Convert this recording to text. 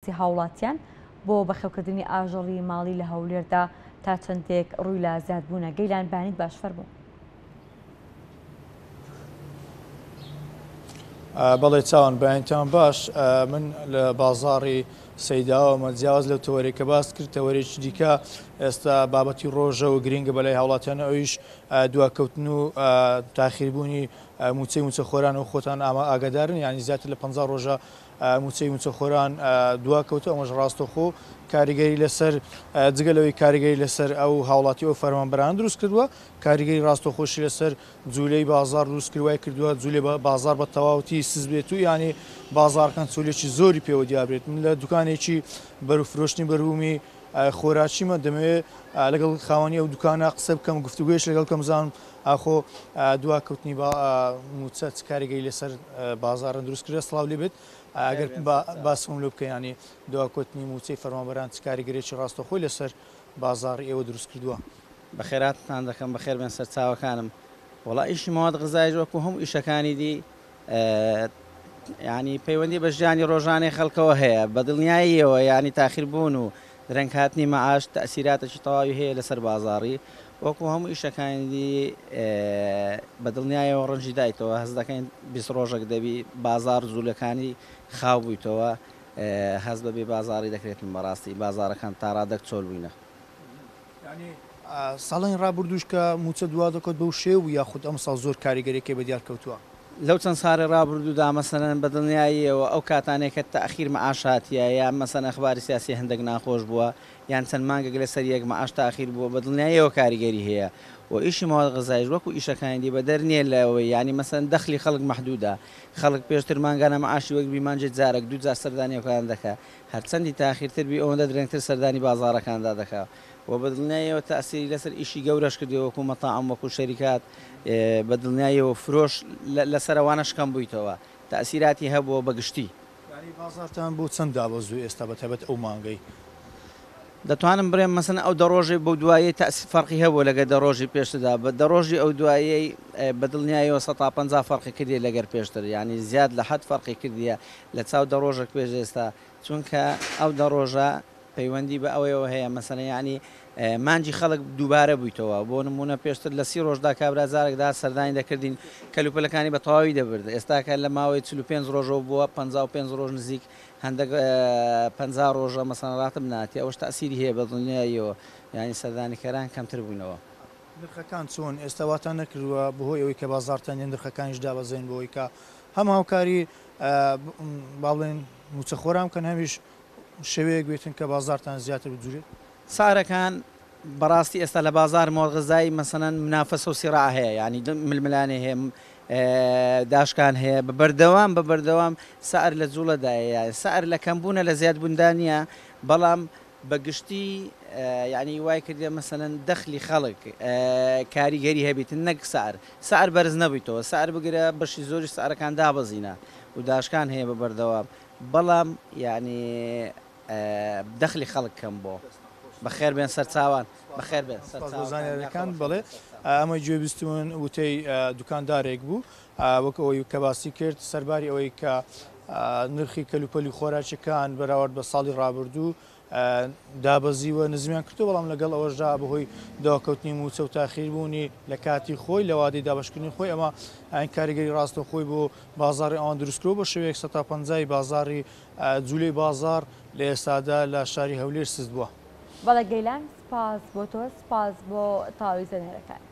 دەستی هاوڵاتیان بۆ بەخێوکردنی ئاژەڵی ماڵی لە هەولێردا تا چەندێک ڕووی لە زیادبوونە. گەیلان بانیت باشفەر بوو. بەڵێ چاوان بەیانتان باش. من لە بازاڕی سەیداوەمە جیاواز لەو تەوەرەی کە باس کرد تەوەرێکی دیکە ئێستا بابەتی ڕۆژە و گرنگە بەلای هاوڵاتیانە ئەویش دواکەوتن و تاخیربوونی موچەی موچەخۆران و خۆتان ئاگادارن، یعنی زیاتر لە 50 ڕۆژە موچەی موچەخۆران دواکەوتە. ئەمەش ڕاستەخۆ کاریگەری لەسەر جگەلەوەی کاریگەری لەسەر ئەو هاوڵاتی ئەو فەرمانبەران دروست کردووە، کاریگەری ڕاستەخۆشی لەسەر جوولەی بازار دروست کردوای کردووە، جوولێ بازار بە تەواوەتی سز بێت و ینی بازارکان چولێکی زۆری پێوە دیابێت. من لە دوکانێکی بەروفرۆشتنی بەروومی خۆراکیمە دەمەوێت لەگەڵ خاوەنی ئەو دوکانە قسە بکەم، گفتوگوێش لەگەڵ کەم زانم ئاخۆ دواکەوتنی موچە کاریگەری لەسەر بازارن دروست کردە. سڵاو لێ بێت ئەگەر باسم لێ بکە، ینی دواکەوتنی موچەی فەرمانبەران کاریگەرێکی ڕاستەخۆی لەسەر بازار ئێوە دروست کردووە. بەخێراتتان دەکەم، بەخێر بێن سەر چاوەکانم. وەڵا ئیشی مواد غذایی وەکو هەموو ئیشەکانی دی ینی پەیوەندی بە ژیانی ڕۆژانەی خەڵکەوە هەیە، بە دڵنیاییەوە ینی تاخیربوون و درەنگ هاتنی مەعاش تەسیراتێکی تەواوی هەیە لەسەر بازاڕی، وەکو هەموو ئیشەکانی دی بە دڵنیایەوە ڕەنجی دایتەوە. هەز دەکەین 20 ڕۆژێک دەبی بازار جوولەکانی خاو بوویتەوە، هەز بەبێ بازاری دەکرێتن بەڕاستی بازارەکان تا ڕادەک چۆل بووینە. ساڵی ڕابردوش کە موچە دوا دەکەوت بەو شێو یاخود ئەم ساڵ زۆر کاریگەرێکی بەدیار کەوتووە. لەو چەند ساڵی ڕابردوودا مەسەلەن بە دڵنیاییەوە ئەو کاتانێک کە تەخیر مەعاشاتیە یان مەسەلەن ئەخباری سیاسی هەندێک ناخۆش بووە یان چەند مانگێک لەسەر یەک مەعاش تاخیر بووە، بە دڵنیاییەوە کاریگەری هەیە. و ئیشی مواد غذایی وەکو ئیشەکانی بە دەرنیە لەوەی ینی مەسەلەن دەخلی خەڵک مەحدودە، خەڵک پێشتر مانگانە مەعاشی وەک بیمانجێ جارێک دوو جار سەردانیەکان دەکات، هەرچەندی تاخیرتر بی ئەوەندە درەنگتر سەردانی بازاڕەکاندا دەکات. و بە دڵنیاییەوە تەسیری لەسەر ئیشی گەورەش کردی وەکو مەتاعم وەکو شەریکات، بە دڵنیاییەوە فرۆش لەسەرەوانە شکەم بوویتەوە، تەسیراتی هەبووە بەگشتی. ینی بازارتان بۆ چەند دابەزوو ئێستا بەتایبەت ئەو مانگەی؟ دەتوانم بڕێم مەسەلەن ئەو دەڕۆژی بەو دوایی فەرقی هەبوو لەگە دەڕۆژی پێشتردا، بە دەڕۆژی ئەو دوایی بە دڵنیاییەوە 150 فەرقی کردی لەگەر پێشتر، ینی زیاد لە 10 فەرقی کردیە لە چاو دەڕۆژێک پێش ئێستا، چونکە ئەو دەڕۆژە پەیوەندی بە ئەوەیەوە هەیە مەسەلەن ینی مانجی خەڵک دووبارە بوویتەوە. بۆ نمونە پێشتر لە 30 ڕۆژدا کابرازارێکدا سەردانی دەکردین کەلوپەلەکانی بە تەواوی دەبرد، ئێستاکە لە ماوەی 45 ڕۆژەوە بووە 55 ڕۆژ نزیک هەندێک 50 ڕۆژە مەسەڵاتم ناتی، ئەوەش تەسیری هەیە بە دڵنیاییەوە، ینی سەردانیکەران کەمتر بوونەوە. نرخەکان چۆن ئێستاواتان نەکردووە بەهۆی ئەوەی کە بازارتان نرخەکانیش دابەزێن بۆەوەی کە هەم هاوکاری باڵێن موچەخۆران کەن هەمیش شەوەیەک بێتن کە بازارتان زیاتر بجوورێت؟ سارەکان بەڕاستی ئێستا لە بازار مواد غذایی مەسەلەن منافەسە و سیراع هەیە، ینی ململانێ هەیە، داشکان هەیە، بە بەردەوام سعر لە جوڵەدایە، سعر لە کەمبوونە لە زیادبووندانە، بەڵام بەگشتی ینی وای کردێ مەسەلەن دەخلی خەڵک کاریگەری هەبێت نەک سعر بەرز نەبوویتەوە، سعر بگرە بەشی زۆری سعرەکان دابەزینە و داشکان هەیە بە بەردەوام، بەڵام ینی دەخلی خەڵک کەم بۆ. بەخێر بێن سەر چاوان، بەخێر بێن زانیاریەکان. بەڵێ ئەمەی گوێبیستون وتەی دوکاندارێک بوو وەک ئەوەی کە باسی کرد سەرباری ئەوەی کە نرخی کەلوپەلی خۆراکیەکان بەراورد بە ساڵی ڕابردوو دابەزیوە نزمیان کردو، بەڵام لەگەڵ ئەوەشدا بەهۆی داواکەوتنی موچە و تاخیربوونی لە کاتی خۆی لە وادەی دابشکردنی خۆی ئەمە ئەین کاریگەری ڕاستە خۆی بۆ بازاری ئەوان دروستکرۆ بە شێوەیەک 150 بازاری جوولەی بازار لە ئێستادا لە شاری هەولێر سست بووە. بەڵێ گەیلان سپاس بۆ تۆ، سپاس بۆ تاوی زەنێرەکان.